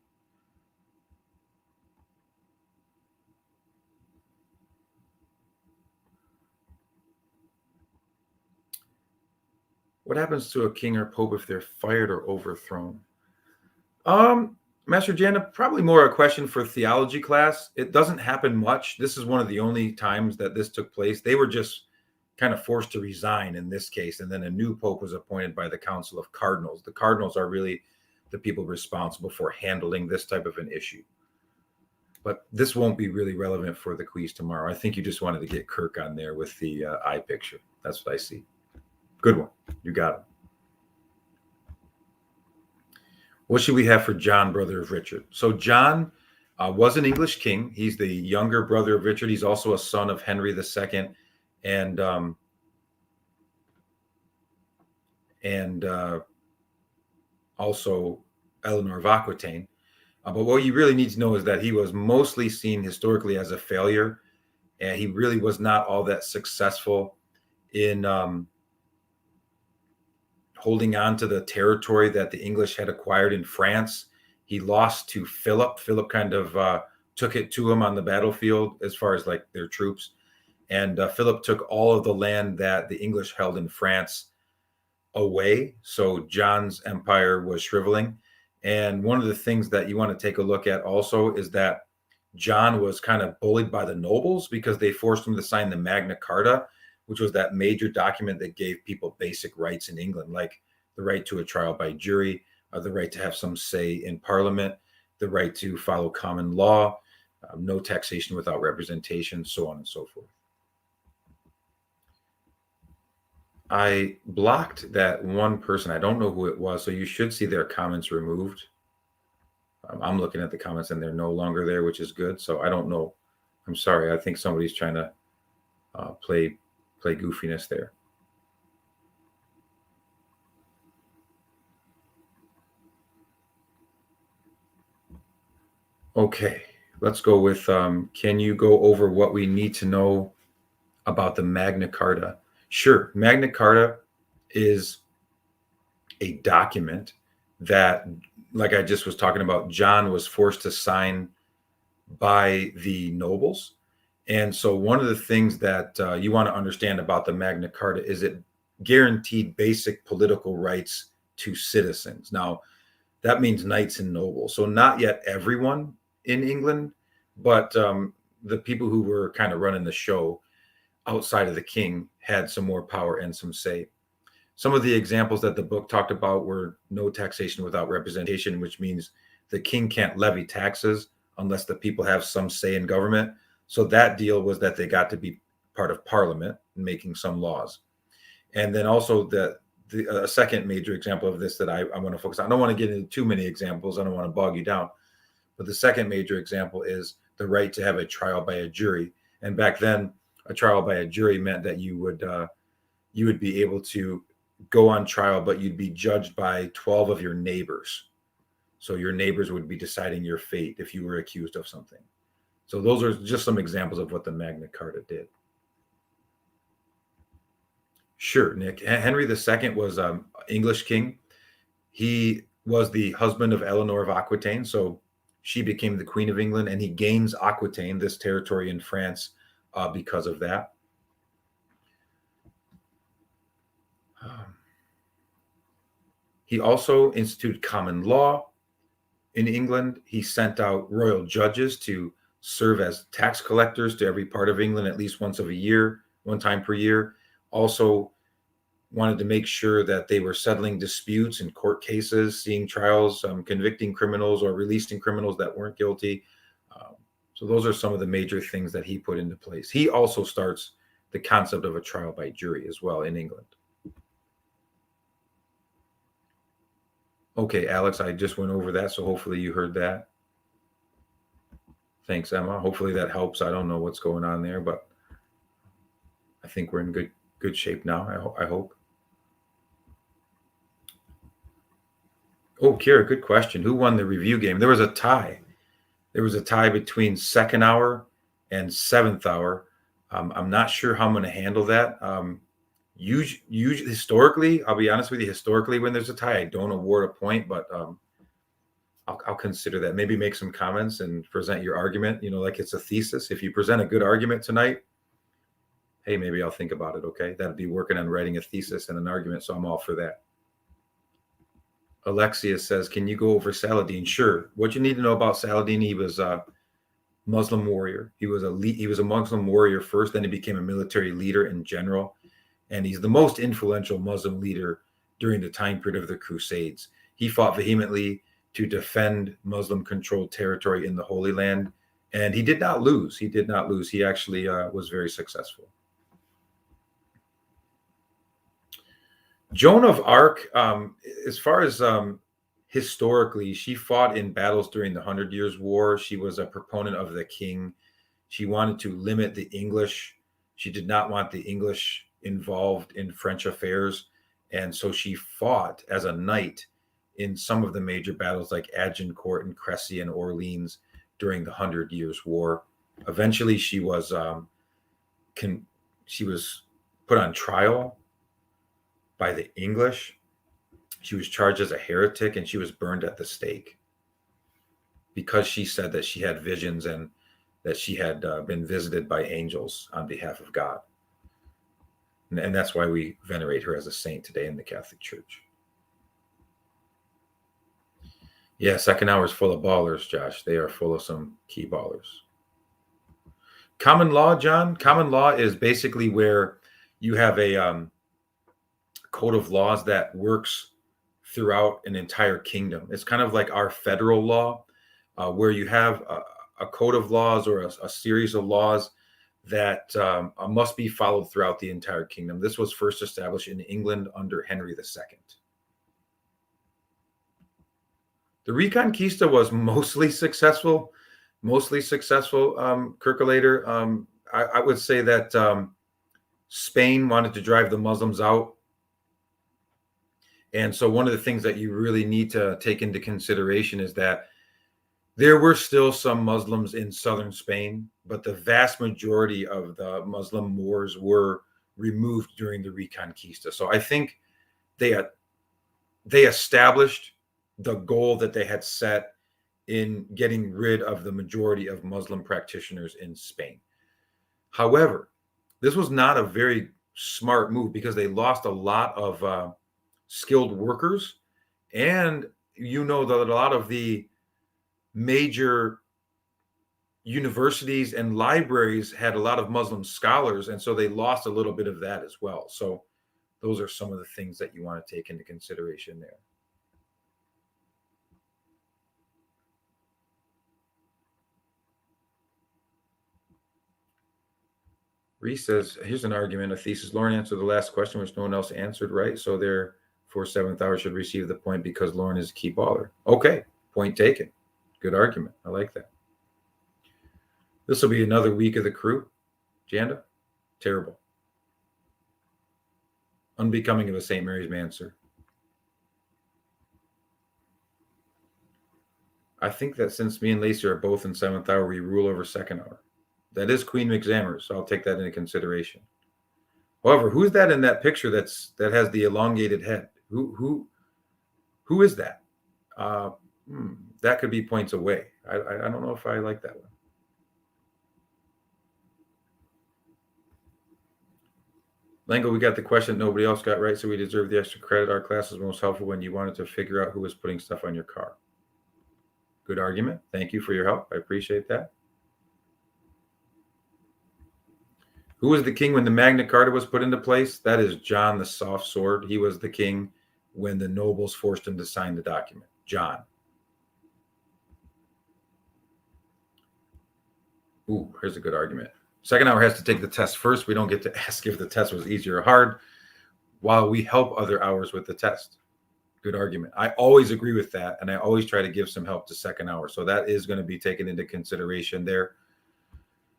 What happens to a king or pope if they're fired or overthrown? Master Jana, probably more a question for theology class. It doesn't happen much. This is one of the only times that this took place. They were just kind of forced to resign in this case, and then a new pope was appointed by the Council of Cardinals. The cardinals are really the people responsible for handling this type of an issue. But this won't be really relevant for the quiz tomorrow. I think you just wanted to get Kirk on there with the eye picture. That's what I see. Good one. You got it. What should we have for John, brother of Richard? So John was an English king. He's the younger brother of Richard. He's also a son of Henry II and also Eleanor of Aquitaine. But what you really need to know is that he was mostly seen historically as a failure, and he really was not all that successful in holding on to the territory that the English had acquired in France. He lost to Philip. Philip kind of took it to him on the battlefield as far as like their troops. And Philip took all of the land that the English held in France away. So John's empire was shriveling. And one of the things that you want to take a look at also is that John was kind of bullied by the nobles because they forced him to sign the Magna Carta, which was that major document that gave people basic rights in England, like the right to a trial by jury, the right to have some say in Parliament, the right to follow common law, no taxation without representation, so on and so forth. I blocked that one person. I don't know who it was, so you should see their comments removed. I'm looking at the comments and they're no longer there, which is good. So I don't know. I'm sorry. I think somebody's trying to play goofiness there. Okay, let's go with can you go over what we need to know about the Magna Carta? Sure. Magna Carta is a document that, like I just was talking about, John was forced to sign by the nobles. And so one of the things that you want to understand about the Magna Carta is it guaranteed basic political rights to citizens. Now, that means knights and nobles. So not yet everyone in England, but the people who were kind of running the show outside of the king had some more power and some say. Some of the examples that the book talked about were no taxation without representation, which means the king can't levy taxes unless the people have some say in government. So that deal was that they got to be part of Parliament and making some laws. And then also the second major example of this that I want to focus on. I don't want to get into too many examples. I don't want to bog you down. But the second major example is the right to have a trial by a jury. And back then, a trial by a jury meant that you would be able to go on trial, but you'd be judged by 12 of your neighbors. So your neighbors would be deciding your fate if you were accused of something. So those are just some examples of what the Magna Carta did. Sure, Nick. Henry II was English king. He was the husband of Eleanor of Aquitaine, so she became the Queen of England, and he gains Aquitaine, this territory in France, because of that. He also instituted common law in England. He sent out royal judges to serve as tax collectors to every part of England at least one time per year. Also wanted to make sure that they were settling disputes in court cases, seeing trials, convicting criminals or releasing criminals that weren't guilty. So those are some of the major things that he put into place. He also starts the concept of a trial by jury as well in England. Okay, Alex, I just went over that, so hopefully you heard that. Thanks, Emma. Hopefully that helps. I don't know what's going on there, but I think we're in good shape now, I hope. Oh, Kira, good question. Who won the review game? There was a tie. There was a tie between second hour and seventh hour. I'm not sure how I'm going to handle that. Usually, historically, I'll be honest with you, historically, when there's a tie, I don't award a point, but I'll consider that. Maybe make some comments and present your argument, like it's a thesis. If you present a good argument tonight, hey, maybe I'll think about it, okay? That'd be working on writing a thesis and an argument, so I'm all for that. Alexia says, can you go over Saladin? Sure. What you need to know about Saladin, he was a Muslim warrior. He was a Muslim warrior first, then he became a military leader in general. And he's the most influential Muslim leader during the time period of the Crusades. He fought vehemently to defend Muslim-controlled territory in the Holy Land, and he did not lose. He actually was very successful. Joan of Arc, as far as historically, she fought in battles during the 100 Years' War. She was a proponent of the king. She wanted to limit the English. She did not want the English involved in French affairs. And so she fought as a knight in some of the major battles like Agincourt and Crécy and Orleans during the 100 Years' War. Eventually, she was put on trial by the English. She was charged as a heretic and she was burned at the stake because she said that she had visions and that she had been visited by angels on behalf of God. And that's why we venerate her as a saint today in the Catholic Church. Yeah, second hour is full of ballers, Josh. They are full of some key ballers. Common law, John. Common law is basically where you have a code of laws that works throughout an entire kingdom. It's kind of like our federal law, where you have a code of laws or a series of laws that must be followed throughout the entire kingdom. This was first established in England under Henry II. The Reconquista was mostly successful, Kirkulator. I would say that Spain wanted to drive the Muslims out. And so one of the things that you really need to take into consideration is that there were still some Muslims in southern Spain, but the vast majority of the Muslim Moors were removed during the Reconquista. So I think they established the goal that they had set in getting rid of the majority of Muslim practitioners in Spain. However, this was not a very smart move because they lost a lot of skilled workers, and that a lot of the major universities and libraries had a lot of Muslim scholars, and so they lost a little bit of that as well. So those are some of the things that you want to take into consideration there. Reese says, here's an argument, a thesis. Lauren answered the last question, which no one else answered, right? So therefore, seventh hour should receive the point because Lauren is a key baller. Okay, point taken. Good argument. I like that. This will be another week of the crew. Janda, terrible. Unbecoming of a St. Mary's man, sir. I think that since me and Lacey are both in seventh hour, we rule over second hour. That is Queen McZammer, so I'll take that into consideration. However, who's that in that picture that has the elongated head? Who is that? That could be points away. I don't know if I like that one. Lango, we got the question nobody else got right, so we deserve the extra credit. Our class was most helpful when you wanted to figure out who was putting stuff on your car. Good argument. Thank you for your help. I appreciate that. Who was the king when the Magna Carta was put into place? That is John the Soft Sword. He was the king when the nobles forced him to sign the document. John. Ooh, here's a good argument. Second hour has to take the test first. We don't get to ask if the test was easy or hard while we help other hours with the test. Good argument. I always agree with that, and I always try to give some help to second hour. So that is going to be taken into consideration there.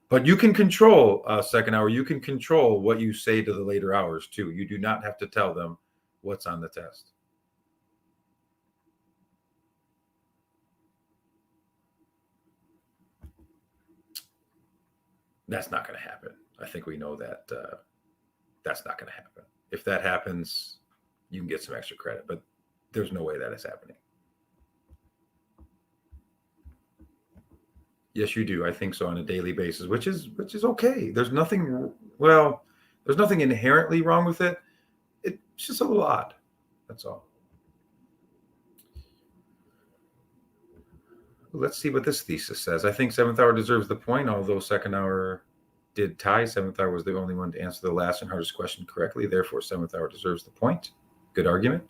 But you can control second hour. You can control what you say to the later hours, too. You do not have to tell them what's on the test. That's not going to happen. I think we know that that's not going to happen. If that happens, you can get some extra credit, but there's no way that is happening. Yes, you do. I think so on a daily basis, which is okay. There's nothing inherently wrong with it. It's just a little odd. That's all. Let's see what this thesis says. I think seventh hour deserves the point, although second hour did tie. Seventh hour was the only one to answer the last and hardest question correctly. Therefore, seventh hour deserves the point. Good argument.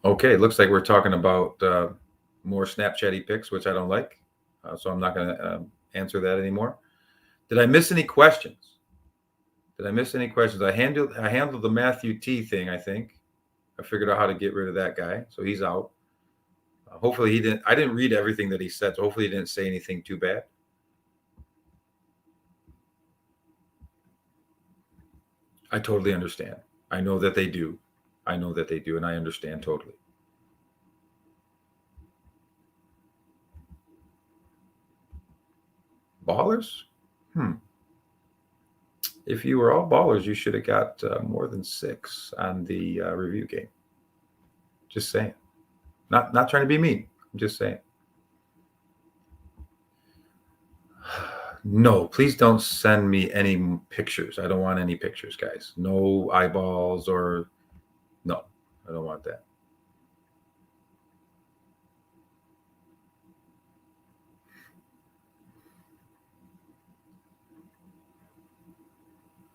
Okay, looks like we're talking about more Snapchatty pics, which I don't like. So I'm not going to answer that anymore. Did I miss any questions? I handled the Matthew T thing, I think. I figured out how to get rid of that guy. So he's out. Hopefully he didn't. I didn't read everything that he said. So hopefully he didn't say anything too bad. I totally understand. I know that they do. And I understand totally. Ballers? If you were all ballers, you should have got more than 6 on the review game. Just saying. Not trying to be mean. I'm just saying. No, please don't send me any pictures. I don't want any pictures, guys. No eyeballs or... No, I don't want that.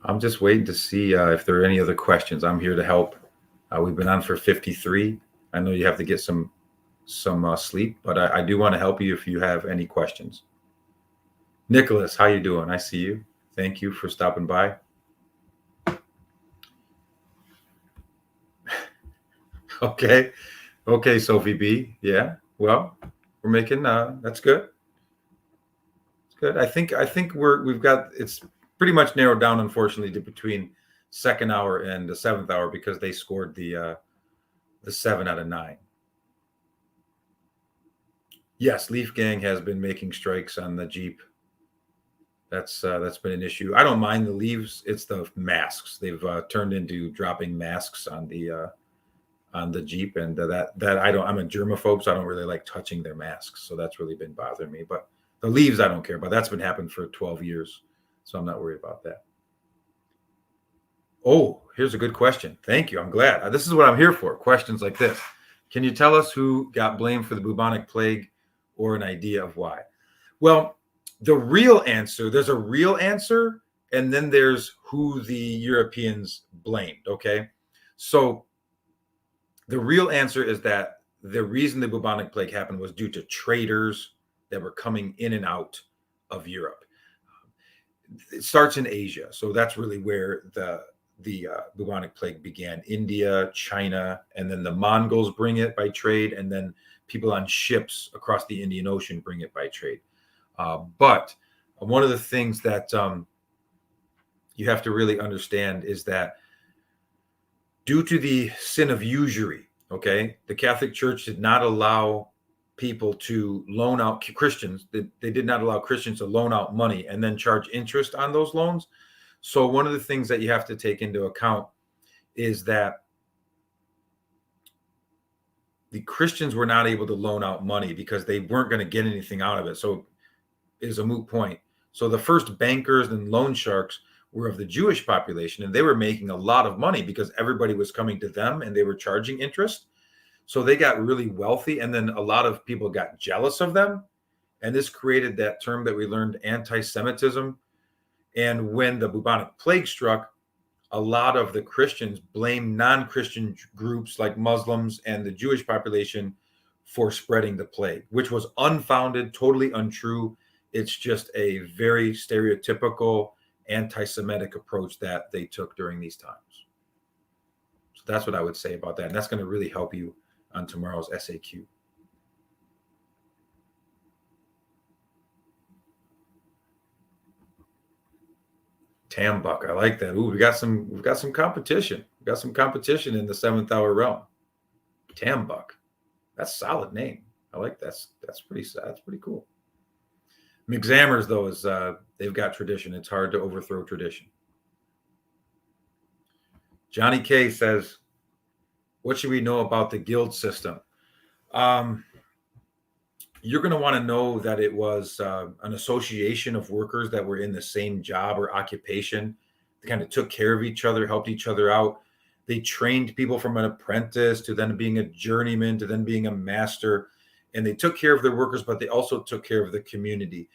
I'm just waiting to see if there are any other questions. I'm here to help. We've been on for 53. I know you have to get some sleep, but I do want to help you if you have any questions. Nicholas, how you doing? I see you. Thank you for stopping by. Okay, Sophie B. Yeah, well, we're making that's good. It's good. I think we've got it's pretty much narrowed down, unfortunately, to between second hour and the seventh hour because they scored the 7 out of 9. Yes, Leaf Gang has been making strikes on the Jeep. That's been an issue. I don't mind the leaves. It's the masks. They've turned into dropping masks on the Jeep, and that I don't. I'm a germaphobe, so I don't really like touching their masks. So that's really been bothering me. But the leaves, I don't care about. That's been happening for 12 years, so I'm not worried about that. Oh, here's a good question. Thank you. I'm glad. This is what I'm here for. Questions like this. Can you tell us who got blamed for the bubonic plague, or an idea of why? Well, the real answer. There's a real answer, and then there's who the Europeans blamed. Okay, so. The real answer is that the reason the bubonic plague happened was due to traders that were coming in and out of Europe. It starts in Asia, so that's really where the bubonic plague began. India, China, and then the Mongols bring it by trade, and then people on ships across the Indian Ocean bring it by trade. But one of the things that you have to really understand is that due to the sin of usury, okay, the Catholic Church did not allow people to loan out Christians. They did not allow Christians to loan out money and then charge interest on those loans. So one of the things that you have to take into account is that the Christians were not able to loan out money because they weren't going to get anything out of it. So it is a moot point. So the first bankers and loan sharks were of the Jewish population, and they were making a lot of money because everybody was coming to them and they were charging interest. So they got really wealthy, and then a lot of people got jealous of them. And this created that term that we learned, anti-Semitism. And when the bubonic plague struck, a lot of the Christians blamed non-Christian groups like Muslims and the Jewish population for spreading the plague, which was unfounded, totally untrue. It's just a very stereotypical anti-Semitic approach that they took during these times. So that's what I would say about that. And that's going to really help you on tomorrow's SAQ. Tambuck, I like that. Ooh, we've got some competition. We've got some competition in the 7th hour realm. Tambuck. That's a solid name. I like that. That's pretty cool. McZammers, though, is they've got tradition. It's hard to overthrow tradition. Johnny K says, what should we know about the guild system? You're going to want to know that it was an association of workers that were in the same job or occupation. They kind of took care of each other, helped each other out. They trained people from an apprentice to then being a journeyman to then being a master. And they took care of their workers, but they also took care of the community.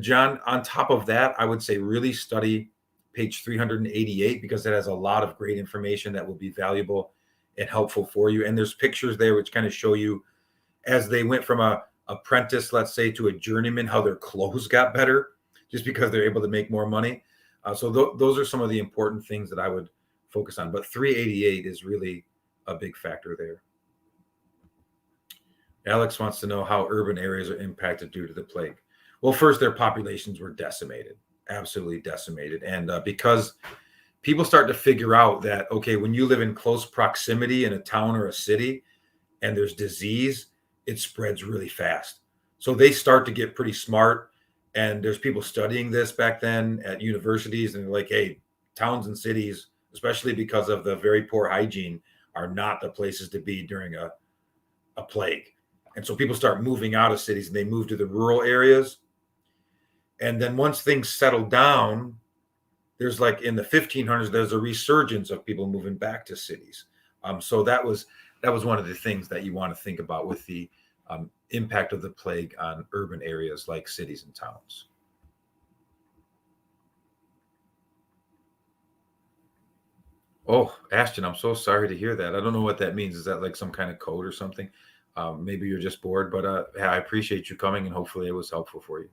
John, on top of that, I would say really study page 388 because it has a lot of great information that will be valuable and helpful for you. And there's pictures there which kind of show you as they went from a apprentice, let's say, to a journeyman, how their clothes got better just because they're able to make more money. So those are some of the important things that I would focus on. But 388 is really a big factor there. Alex wants to know how urban areas are impacted due to the plague. Well, first, their populations were decimated, absolutely decimated. And because people start to figure out that, okay, when you live in close proximity in a town or a city and there's disease, it spreads really fast. So they start to get pretty smart. And there's people studying this back then at universities. And they're like, hey, towns and cities, especially because of the very poor hygiene, are not the places to be during a plague. And so people start moving out of cities and they move to the rural areas. And then once things settle down, there's like in the 1500s, there's a resurgence of people moving back to cities. So that was one of the things that you want to think about with the impact of the plague on urban areas like cities and towns. Oh, Ashton, I'm so sorry to hear that. I don't know what that means. Is that like some kind of code or something? Maybe you're just bored, but I appreciate you coming and hopefully it was helpful for you.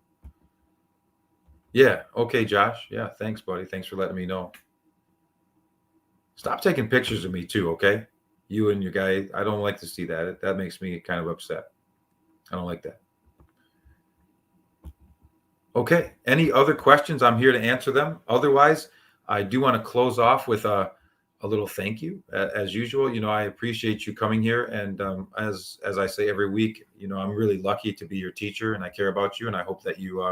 Yeah. Okay, Josh. Yeah. Thanks, buddy. Thanks for letting me know. Stop taking pictures of me too. Okay. You and your guy. I don't like to see that. That makes me kind of upset. I don't like that. Okay. Any other questions? I'm here to answer them. Otherwise, I do want to close off with a little thank you. As usual, I appreciate you coming here. And as I say every week, I'm really lucky to be your teacher and I care about you. And I hope that you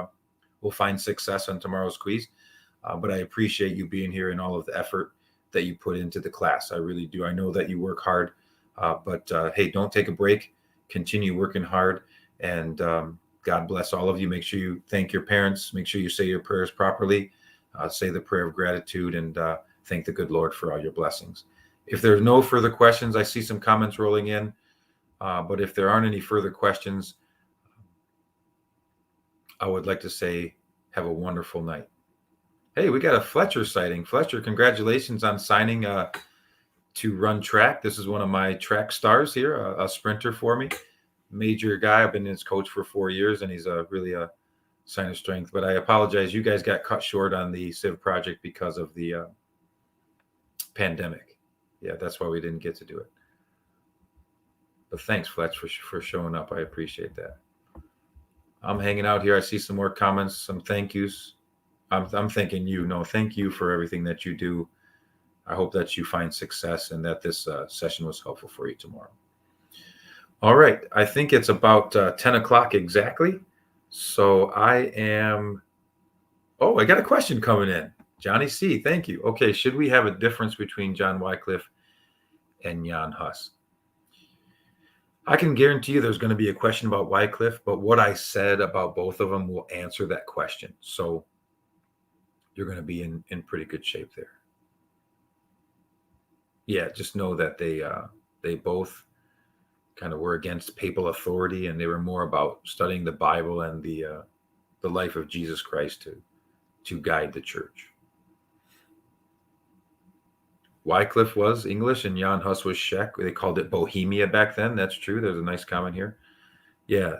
will find success on tomorrow's quiz. But I appreciate you being here and all of the effort that you put into the class. I really do. I know that you work hard, but hey, don't take a break. Continue working hard. And God bless all of you. Make sure you thank your parents. Make sure you say your prayers properly. Say the prayer of gratitude and thank the good Lord for all your blessings. If there's no further questions, I see some comments rolling in. But if there aren't any further questions, I would like to say, have a wonderful night. Hey, we got a Fletcher sighting. Fletcher, congratulations on signing to run track. This is one of my track stars here, a sprinter for me. Major guy. I've been his coach for 4 years, and he's really a sign of strength. But I apologize. You guys got cut short on the Civ project because of the pandemic. Yeah, that's why we didn't get to do it. But thanks, Fletch, for showing up. I appreciate that. I'm hanging out here. I see some more comments, some thank yous. I'm thanking you. No, thank you for everything that you do. I hope that you find success and that this session was helpful for you tomorrow. All right. I think it's about 10 o'clock exactly. So I got a question coming in. Johnny C., thank you. Okay, should we have a difference between John Wycliffe and Jan Hus? I can guarantee you there's going to be a question about Wycliffe, but what I said about both of them will answer that question. So you're going to be in pretty good shape there. Yeah, just know that they both kind of were against papal authority, and they were more about studying the Bible and the life of Jesus Christ to guide the church. Wycliffe was English and Jan Hus was Czech. They called it Bohemia back then. That's true. There's a nice comment here. Yeah,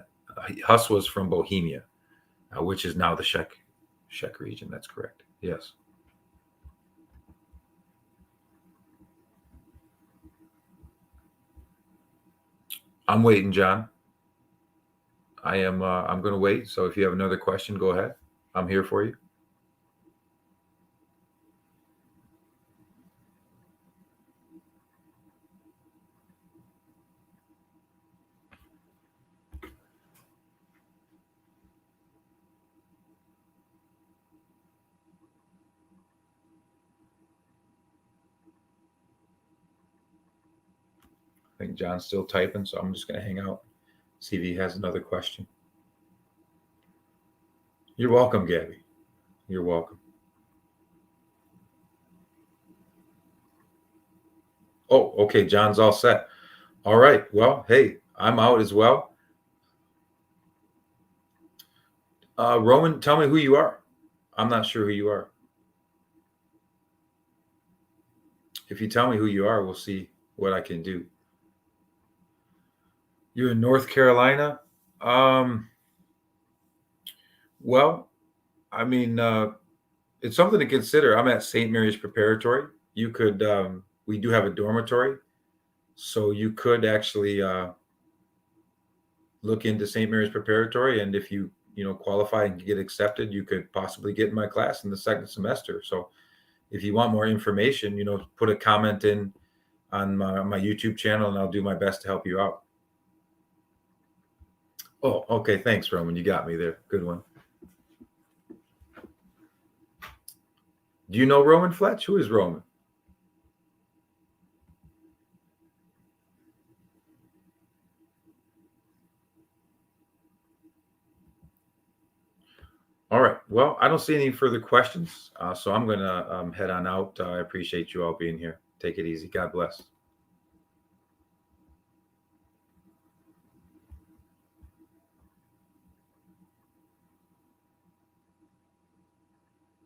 Hus was from Bohemia, which is now the Czech region. That's correct. Yes. I'm waiting, John. I'm going to wait. So if you have another question, go ahead. I'm here for you. I think John's still typing, so I'm just going to hang out, see if he has another question. You're welcome, Gabby. You're welcome. Oh, okay. John's all set. All right. Well, hey, I'm out as well. Roman, tell me who you are. I'm not sure who you are. If you tell me who you are, we'll see what I can do. You're in North Carolina? Well, I mean, it's something to consider. I'm at St. Mary's Preparatory. You could, we do have a dormitory, so you could actually look into St. Mary's Preparatory, and if you qualify and get accepted, you could possibly get in my class in the second semester. So, if you want more information, put a comment in on my YouTube channel, and I'll do my best to help you out. Oh, okay. Thanks, Roman. You got me there. Good one. Do you know Roman Fletch? Who is Roman? All right. Well, I don't see any further questions, so I'm going to head on out. I appreciate you all being here. Take it easy. God bless.